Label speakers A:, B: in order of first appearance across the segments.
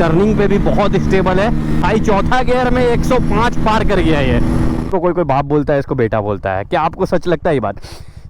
A: Turning पे भी बहुत स्टेबल है भाई। चौथा गियर में 105 पार कर गया ये। तो कोई बाप बोलता है, इसको बेटा बोलता है। क्या आपको सच लगता है ये बात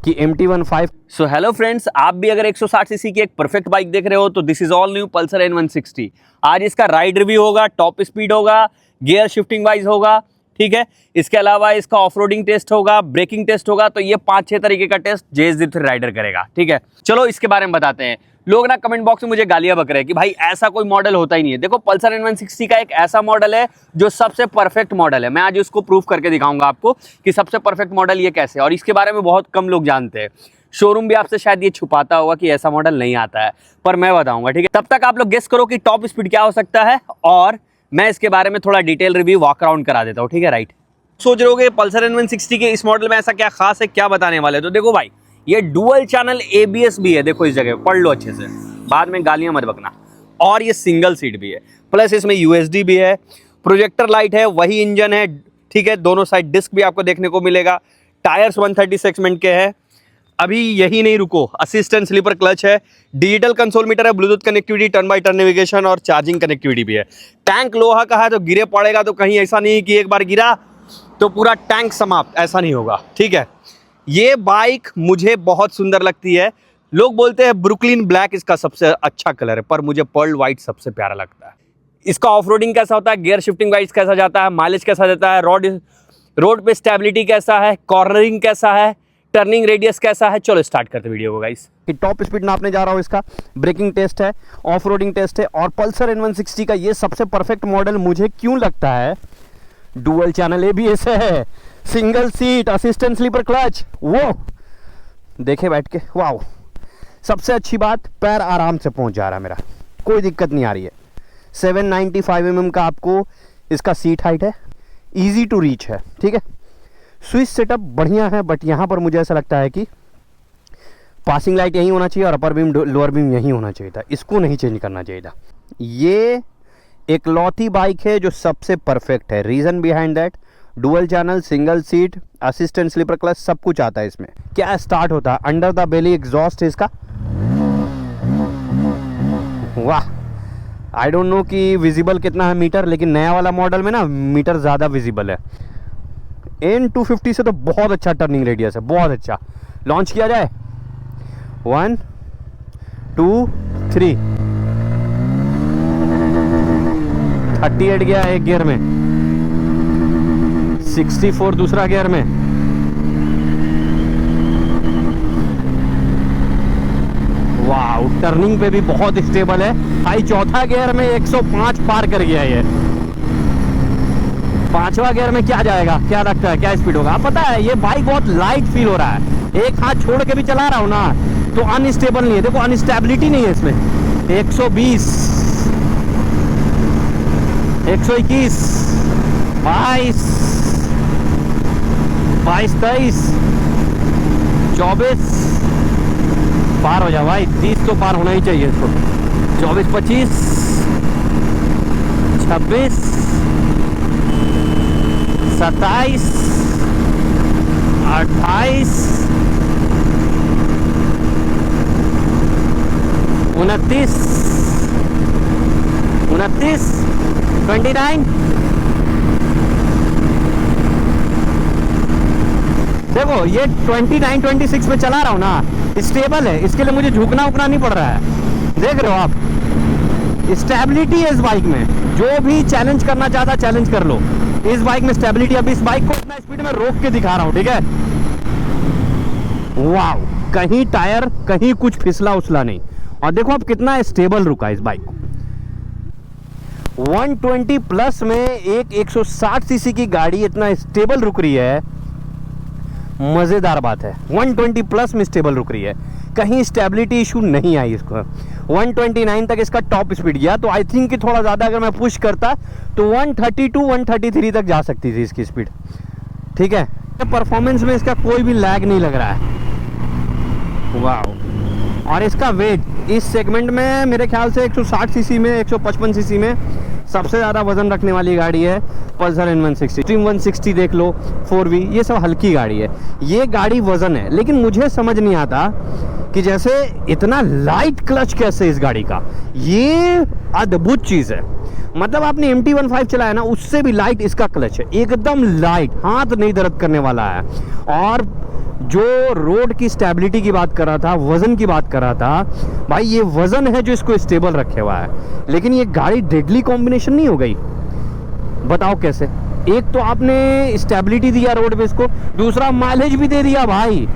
A: कि MT-15?
B: सो हेलो फ्रेंड्स, आप भी अगर 160 सीसी की एक परफेक्ट बाइक देख रहे हो तो this is all new Pulsar N160। आज इसका राइड रिव्यू होगा, टॉप स्पीड होगा, गियर शिफ्टिंग वाइज होगा, ठीक है। इसके अलावा इसका ऑफ-रोडिंग टेस्ट होगा, ब्रेकिंग टेस्ट होगा। तो ये 5-6 तरीके का टेस्ट JSD3 राइडर करेगा, ठीक है। चलो इसके बारे में बताते हैं। लोग ना कमेंट बॉक्स में मुझे गालियां बक रहे हैं कि भाई ऐसा कोई मॉडल होता ही नहीं है। देखो, पल्सर N160 का एक ऐसा मॉडल है जो सबसे परफेक्ट मॉडल है। मैं आज उसको प्रूफ करके दिखाऊंगा आपको कि सबसे परफेक्ट मॉडल ये कैसे है, और इसके बारे में बहुत कम लोग जानते हैं। शोरूम भी आपसे शायद ये छुपाता होगा कि ऐसा मॉडल नहीं आता है, पर मैं बताऊंगा, ठीक है। तब तक आप लोग गेस करो कि टॉप स्पीड क्या हो सकता है, और मैं इसके बारे में थोड़ा डिटेल रिव्यू वॉक अराउंड करा देता हूँ, ठीक है। राइट, सोच रहे होगे पल्सर N160 के इस मॉडल में ऐसा क्या खास है, क्या बताने वाले। तो देखो भाई, ये डुअल चैनल ABS भी है। देखो इस जगह पढ़ लो अच्छे से, बाद में गालियां मत बकना। और ये सिंगल सीट भी है, प्लस इसमें USD भी है, प्रोजेक्टर लाइट है, वही इंजन है, ठीक है। दोनों साइड डिस्क भी आपको देखने को मिलेगा। टायर्स 130 सेगमेंट के हैं। अभी यही नहीं रुको, असिस्टेंट स्लीपर क्लच है, डिजिटल कंसोल मीटर है, Bluetooth connectivity, turn by turn navigation और चार्जिंग कनेक्टिविटी भी है। टैंक लोहा का है तो गिरे पड़ेगा तो कहीं ऐसा नहीं कि एक बार गिरा तो पूरा टैंक समाप्त, ऐसा नहीं होगा, ठीक है। ये बाइक मुझे बहुत सुंदर लगती है। लोग बोलते हैं ब्रुकलिन ब्लैक इसका सबसे अच्छा कलर है, पर मुझे पर्ल वाइट सबसे प्यारा लगता है। इसका ऑफ-रोडिंग कैसा होता है, गियर शिफ्टिंग वाइज कैसा जाता है, माइलेज कैसा देता है, रोड पे स्टेबिलिटी कैसा है, कॉर्नरिंग कैसा है, टर्निंग रेडियस कैसा है। चलो स्टार्ट करते हैं वीडियो को गाइस।
A: कि टॉप स्पीड नापने जा रहा हूँ, इसका ब्रेकिंग टेस्ट है, ऑफ रोडिंग टेस्ट है, और पल्सर N160 का ये सबसे परफेक्ट मॉडल मुझे क्यों लगता है। डुअल चैनल ABS है, single seat, assistant slipper clutch, वो देखे बैठ के, वाह। सबसे अच्छी बात, पैर आराम से पहुंच जा रहा है मेरा, कोई दिक्कत नहीं आ रही है। 795 mm का आपको इसका सीट हाइट है, इजी टू रीच है, ठीक है। स्विच सेटअप बढ़िया है, बट यहाँ पर मुझे ऐसा लगता है कि पासिंग लाइट यहीं होना चाहिए और अपर बीम लोअर बीम यहीं होना चाहिए था, इसको नहीं चेंज करना चाहिए था। ये एक लौती बाइक है जो सबसे परफेक्ट है। Reason behind that, dual channel, single seat, assistant slipper clutch, सब कुछ आता है इसमें। क्या स्टार्ट होता है, अंडर द बेली एग्जॉस्ट है इसका, वाह। आई डोंट नो कि विजिबल कितना है मीटर, लेकिन नया वाला मॉडल में ना मीटर ज़्यादा विजिबल है। N250 से तो बहुत अच्छा टर्निंग रेडियस है, बहुत अच्छा। लॉन्च किया जाए, 1 2 3, 38 गया एक गियर में, 64 दूसरा गियर में, वाह। टर्निंग पे भी बहुत स्टेबल है भाई। चौथा गियर में 105 पार कर गया ये। पांचवा गियर में क्या जाएगा, क्या लगता है, क्या स्पीड होगा। आप पता है, ये बाइक बहुत लाइट फील हो रहा है। एक हाथ छोड़ के भी चला रहा हूं ना तो अनस्टेबल नहीं है। देखो, अनस्टेबिलिटी नहीं है इसमें। 120, 121, 22, 23, 24, पार हो जा भाई। 30 तो पार होना ही चाहिए इसको। 24, 25, 26, 27, 28, 29, 29। देखो, ये 29, 26 में चला रहा हूँ ना, स्टेबल है। इसके लिए मुझे झुकना उकना नहीं पड़ रहा है। देख रहे हो आप, स्टेबिलिटी है इस बाइक में। जो भी चैलेंज करना चाहता चैलेंज कर लो, इस बाइक में स्टेबिलिटी। अब इस बाइक को इतना स्पीड में रोक के दिखा रहा हूँ, ठीक है। वाह, कहीं टायर, कहीं कुछ फिसला उछला नहीं। और देखो अब कितना स्टेबल रुका इस बाइक को। 120 प्लस में एक 160 सीसी की गाड़ी इतना स्टेबल रुक रही है, मजेदार बात है। 120 प्लस में स्टेबल रुक रही है, कहीं स्टेबिलिटी इशू नहीं आई इसको। 129 तक इसका टॉप स्पीड गया, तो आई थिंक कि थोड़ा ज़्यादा अगर मैं पुश करता तो 132, 133 तक जा सकती थी इसकी स्पीड, ठीक है। परफॉर्मेंस में इसका कोई भी लैग नहीं लग रहा है, वाह। और इसका वेट इस सेगमेंट में मेरे ख्याल से 160 सीसी में 155 सीसी में सबसे ज़्यादा वजन रखने वाली गाड़ी है पल्सर N160। एक्सट्रीम 160 देख लो, 4V, ये सब हल्की गाड़ी है, ये गाड़ी वजन है। लेकिन मुझे समझ नहीं आता कि जैसे इतना लाइट क्लच कैसे इस गाड़ी का, ये अद्भुत चीज़ है। मतलब आपने MT-15 चलाया ना, उससे भी लाइट इसका क्लच है, एकदम लाइट, हाथ नहीं दर्द करने वाला है। और जो रोड की स्टेबिलिटी की बात कर रहा था, वजन की बात कर रहा था, भाई ये वजन है जो इसको स्टेबल रखे हुआ है। लेकिन ये गाड़ी डेडली कॉम्बिनेशन नहीं हो गई, बताओ कैसे? एक तो आपने स्टेबिलिटी दिया रोड पे इसको, दूसरा माइलेज भी दे दिया भाई,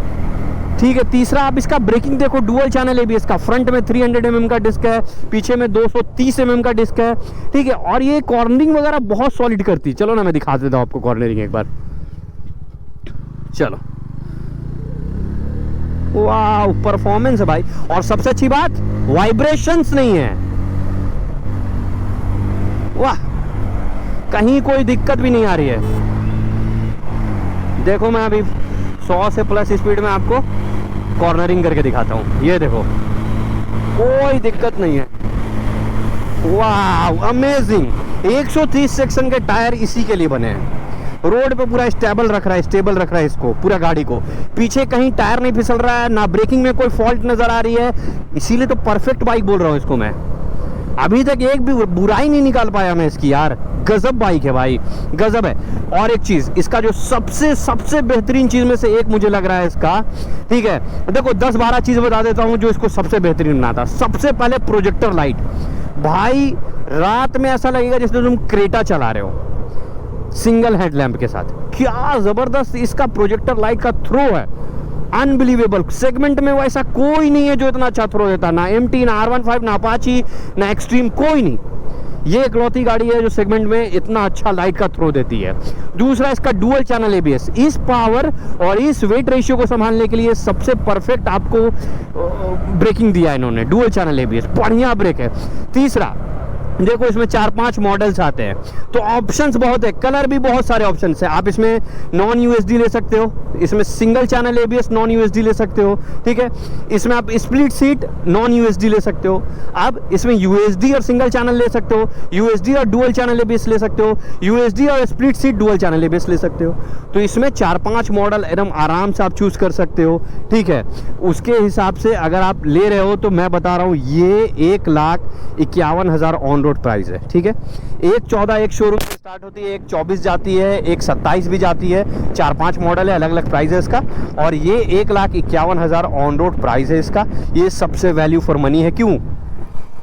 A: ठीक है। तीसरा आप इसका ब्रेकिंग देखो, डुअल चैनल ABS का, फ्रंट में 300 mm का डिस्क है, पीछे में 230 mm का डिस्क है, ठीक है। और ये कॉर्नरिंग वगैरह बहुत सॉलिड करती है। चलो ना मैं दिखा देता हूँ आपको कॉर्नरिंग एक बार, चलो। वाह, परफॉर्मेंस है भाई। और सबसे अच्छी बात, वाइब्रेशंस नहीं है, वाह, कहीं कोई दिक्कत भी नहीं आ रही है। देखो मैं अभी 100 से प्लस स्पीड में आपको कॉर्नरिंग करके दिखाता हूँ, ये देखो, कोई दिक्कत नहीं है। वाह, अमेजिंग। 130 सेक्शन के टायर इसी के लिए बने हैं। रोड पे पूरा स्टेबल रख रहा है इसको, पूरा गाड़ी को। पीछे कहीं टायर नहीं फिसल रहा है, ना ब्रेकिंग में कोई फॉल्ट नजर आ रही है, इसीलिए तो परफेक्ट बाइक बोल रहा हूँ इसको मैं। अभी तक एक भी बुराई नहीं निकाल पाया मैं इसकी यार, गजब बाइक है भाई, गजब है। और एक चीज, इसका जो सबसे बेहतरीन चीज में से एक मुझे लग रहा है इसका, ठीक है, देखो 10-12 चीज बता देता हूँ जो इसको सबसे बेहतरीन बनाता। सबसे पहले प्रोजेक्टर लाइट, भाई रात में ऐसा लगेगा जैसे तुम क्रेटा चला रहे हो सिंगल हेडलैम्प के साथ। क्या जबरदस्त इसका प्रोजेक्टर लाइट का थ्रो है, अनबिलीवेबल। सेगमेंट में वैसा कोई नहीं है जो इतना अच्छा थ्रो देता, ना MT, ना R15, ना अपाची, ना एक्सट्रीम, कोई नहीं। ये इकलौती गाड़ी है जो सेगमेंट में इतना अच्छा लाइट का थ्रो देती है। दूसरा, इसका डुअल चैनल ABS, इस पावर और इस वेट रेशियो को संभालने के लिए सबसे परफेक्ट आपको ब्रेकिंग दिया है इन्होंने, डुअल चैनल ABS, बढ़िया ब्रेक है। तीसरा, देखो इसमें 4-5 मॉडल्स आते हैं, तो ऑप्शंस बहुत है, कलर भी बहुत सारे ऑप्शंस है। आप इसमें नॉन USD ले सकते हो, इसमें single channel ABS non USD ले सकते हो, ठीक है। इसमें आप स्प्लिट सीट नॉन USD ले सकते हो, आप इसमें USD और सिंगल चैनल ले सकते हो, USD और डुअल चैनल ABS ले सकते हो, USD और split seat dual channel ABS ले सकते हो। तो इसमें 4-5 मॉडल एकदम आराम से आप चूज कर सकते हो, ठीक है। उसके हिसाब से अगर आप ले रहे हो तो मैं बता रहा हूँ ये 1,51,000 ऑन रोड प्राइस है, ठीक है। 1,14 एक शोरूम से स्टार्ट होती है, 1,24 जाती है, 1,27 भी जाती है, 4-5 मॉडल है, अलग अलग प्राइस है इसका। और ये 1,51,000 ऑन रोड प्राइस है इसका। ये सबसे वैल्यू फॉर मनी है। क्यों?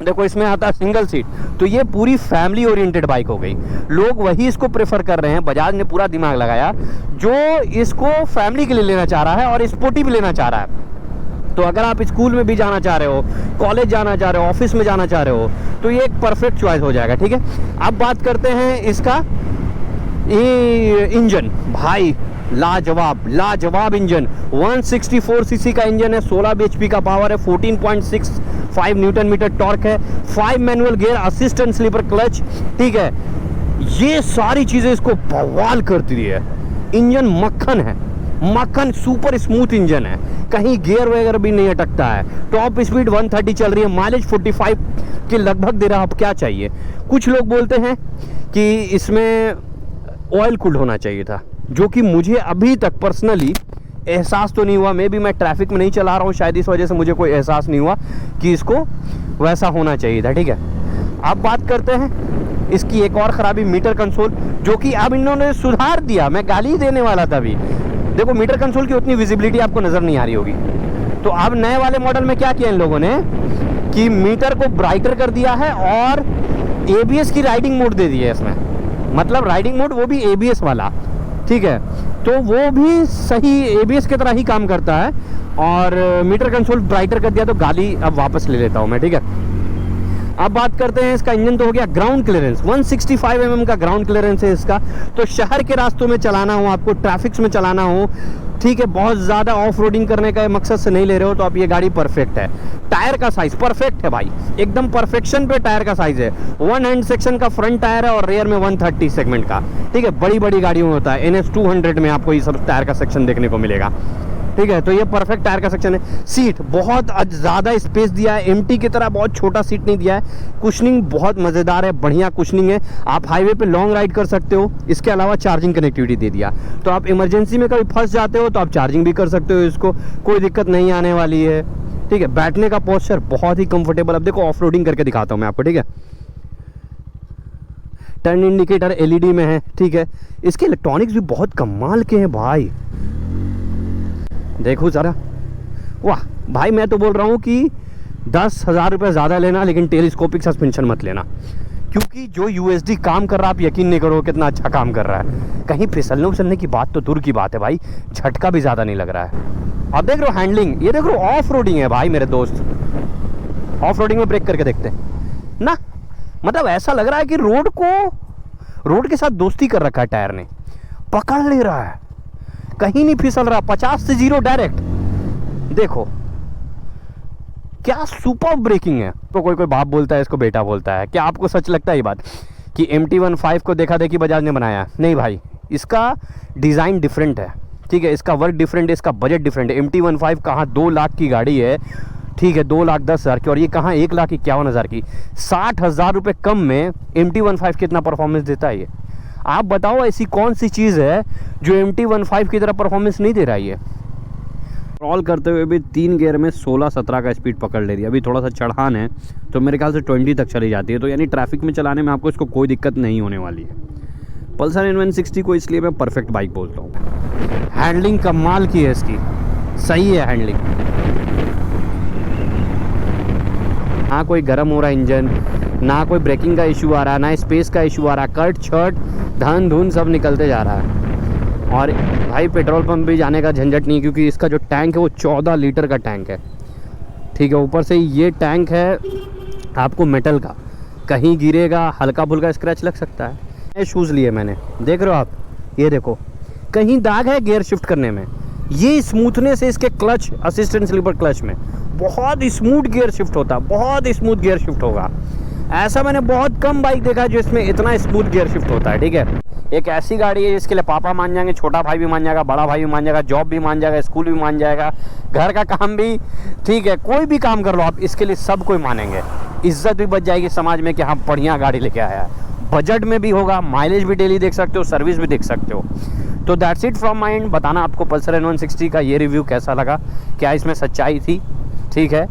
A: देखो इसमें आता है सिंगल सीट, तो ये पूरी फैमिली ओरिएंटेड बाइक हो गई, लोग वही इसको प्रेफर कर रहे हैं। बजाज ने पूरा दिमाग लगाया, जो इसको फैमिली के लिए लेना चाह रहा है और स्पोर्टी भी लेना चाह रहा है। तो अगर आप स्कूल में भी जाना चाह रहे हो, कॉलेज जाना चाह रहे हो, ऑफिस में जाना चाह रहे हो, तो ये एक परफेक्ट चॉइस हो जाएगा, ठीक है। अब बात करते हैं इसका इंजन, भाई लाजवाब इंजन। 164 सीसी का इंजन है, 16 bhp का पावर है, 14.65 न्यूटन मीटर टॉर्क है, 5 manual gear, assistant slipper clutch, ठीक है। ये सारी चीजें इसको बवाल करती है। इंजन मक्खन सुपर स्मूथ इंजन है, कहीं गियर वगैरह भी नहीं अटकता है। टॉप स्पीड 130 चल रही है, माइलेज 45 के लगभग दे रहा है। अब क्या चाहिए? कुछ लोग बोलते हैं कि इसमें ऑयल कूल्ड होना चाहिए था, जो कि मुझे अभी तक पर्सनली एहसास तो नहीं हुआ। मे भी मैं ट्रैफिक में नहीं चला रहा हूँ, शायद इस वजह से मुझे कोई एहसास नहीं हुआ कि इसको वैसा होना चाहिए था, ठीक है। अब बात करते हैं इसकी एक और ख़राबी, मीटर कंसोल, जो कि अब इन्होंने सुधार दिया। मैं गाली देने वाला था अभी। देखो मीटर कंसोल की उतनी विजिबिलिटी आपको नज़र नहीं आ रही होगी, तो अब नए वाले मॉडल में क्या किया इन लोगों ने कि मीटर को ब्राइटर कर दिया है और ABS की राइडिंग मोड दे दी है इसमें। मतलब राइडिंग मोड वो भी ABS वाला, ठीक है। तो वो भी सही ABS की तरह ही काम करता है। और मीटर कंसोल ब्राइटर कर दिया, तो गाली अब वापस ले लेता हूँ मैं, ठीक है। अब बात करते हैं इसका इंजन। तो हो गया ग्राउंड क्लियरेंस, 165 mm का ग्राउंड क्लियरेंस है इसका। तो शहर के रास्तों में चलाना हो, आपको ट्रैफिक में चलाना हो, ठीक है, बहुत ज़्यादा ऑफ रोडिंग करने का मकसद से नहीं ले रहे हो, तो आप ये गाड़ी परफेक्ट है। टायर का साइज परफेक्ट है भाई, एकदम परफेक्शन पे टायर का साइज है। 1 हैंड सेक्शन का फ्रंट टायर है और रेयर में 130 सेगमेंट का, ठीक है। बड़ी गाड़ियों में होता है, NS 200 में आपको ये सब टायर का सेक्शन देखने को मिलेगा, ठीक है। तो ये परफेक्ट टायर का सेक्शन है। सीट बहुत ज़्यादा स्पेस दिया है, एमटी की तरह बहुत छोटा सीट नहीं दिया है। कुशनिंग बहुत मज़ेदार है, बढ़िया कुशनिंग है, आप हाईवे पे लॉन्ग राइड कर सकते हो। इसके अलावा चार्जिंग कनेक्टिविटी दे दिया, तो आप इमरजेंसी में कभी फंस जाते हो तो आप चार्जिंग भी कर सकते हो, इसको कोई दिक्कत नहीं आने वाली है। ठीक है, बैठने का पोस्चर बहुत ही कंफर्टेबल। अब देखो ऑफ रोडिंग करके दिखाता हूँ मैं आपको, ठीक है। टर्न इंडिकेटर एलईडी में है, ठीक है। इसके इलेक्ट्रॉनिक्स भी बहुत कमाल के हैं भाई, देखो ज़रा, वाह भाई। मैं तो बोल रहा हूँ कि 10,000 रुपये ज़्यादा लेना, लेकिन टेलीस्कोपिक सस्पेंशन मत लेना, क्योंकि जो यूएसडी काम कर रहा है आप यकीन नहीं करो कितना अच्छा काम कर रहा है। कहीं फिसलने उसलने की बात तो दूर की बात है भाई, झटका भी ज़्यादा नहीं लग रहा है। अब देख रहे हो हैंडलिंग, ये देख रहे हो ऑफ रोडिंग है भाई मेरे दोस्त। ऑफ रोडिंग में ब्रेक करके देखते हैं ना, मतलब ऐसा लग रहा है कि रोड के साथ दोस्ती कर रखा है टायर ने, पकड़ ले रहा है, कहीं नहीं फिसल रहा, 50 से 0 डायरेक्ट। देखो क्या सुपर ब्रेकिंग है। तो कोई बाप बोलता है इसको बेटा बोलता है, क्या आपको सच लगता है ये बात कि MT-15 को देखा देखी बजाज ने बनाया? नहीं भाई, इसका डिज़ाइन डिफरेंट है, ठीक है, इसका वर्क डिफरेंट है, इसका बजट डिफरेंट है। MT-15 कहाँ 2 लाख की गाड़ी है, ठीक है, 2,10,000 की, और ये कहाँ 1,51,000 की। 60,000 रुपये कम में MT-15 कितना परफॉर्मेंस देता है ये? आप बताओ ऐसी कौन सी चीज़ है जो MT-15 की तरह परफॉर्मेंस नहीं दे रहा है ये? रोल करते हुए भी 3 गियर में 16-17 का स्पीड पकड़ ले रही है। अभी थोड़ा सा चढ़ान है तो मेरे ख्याल से 20 तक चली जाती है, तो यानी ट्रैफिक में चलाने में आपको इसको कोई दिक्कत नहीं होने वाली है। पल्सर N160 को इसलिए मैं परफेक्ट बाइक बोलता हूँ। हैंडलिंग कमाल की है इसकी, सही है हैंडलिंग, ना कोई गर्म हो रहा है इंजन, ना कोई ब्रेकिंग का इशू आ रहा है, ना स्पेस का इशू आ रहा है। कट छट धन धुन सब निकलते जा रहा है। और भाई पेट्रोल पंप भी जाने का झंझट नहीं, क्योंकि इसका जो टैंक है वो 14 लीटर का टैंक है, ठीक है। ऊपर से ये टैंक है आपको मेटल का, कहीं गिरेगा हल्का फुल्का स्क्रैच लग सकता है। ये शूज़ लिए मैंने, देख रहे हो आप, ये देखो कहीं दाग है गियर शिफ्ट करने में। ये स्मूथनेस है इसके क्लच, असिस्टेंट स्लीपर क्लच में, बहुत स्मूथ गियर शिफ्ट होता है, बहुत स्मूथ गियर शिफ्ट होगा। ऐसा मैंने बहुत कम बाइक देखा है जो इसमें इतना स्मूथ गियर शिफ्ट होता है, ठीक है। एक ऐसी गाड़ी है जिसके लिए पापा मान जाएंगे, छोटा भाई भी मान जाएगा, बड़ा भाई भी मान जाएगा, जॉब भी मान जाएगा, स्कूल भी मान जाएगा, घर का काम भी, ठीक है, कोई भी काम कर लो आप, इसके लिए सब कोई मानेंगे। इज्जत भी बच जाएगी समाज में कि हाँ बढ़िया गाड़ी लेके आया है। बजट में भी होगा, माइलेज भी डेली देख सकते हो, सर्विस भी देख सकते हो। तो that's it from my and. बताना आपको पल्सर N160 का ये रिव्यू कैसा लगा, क्या इसमें सच्चाई थी, ठीक है।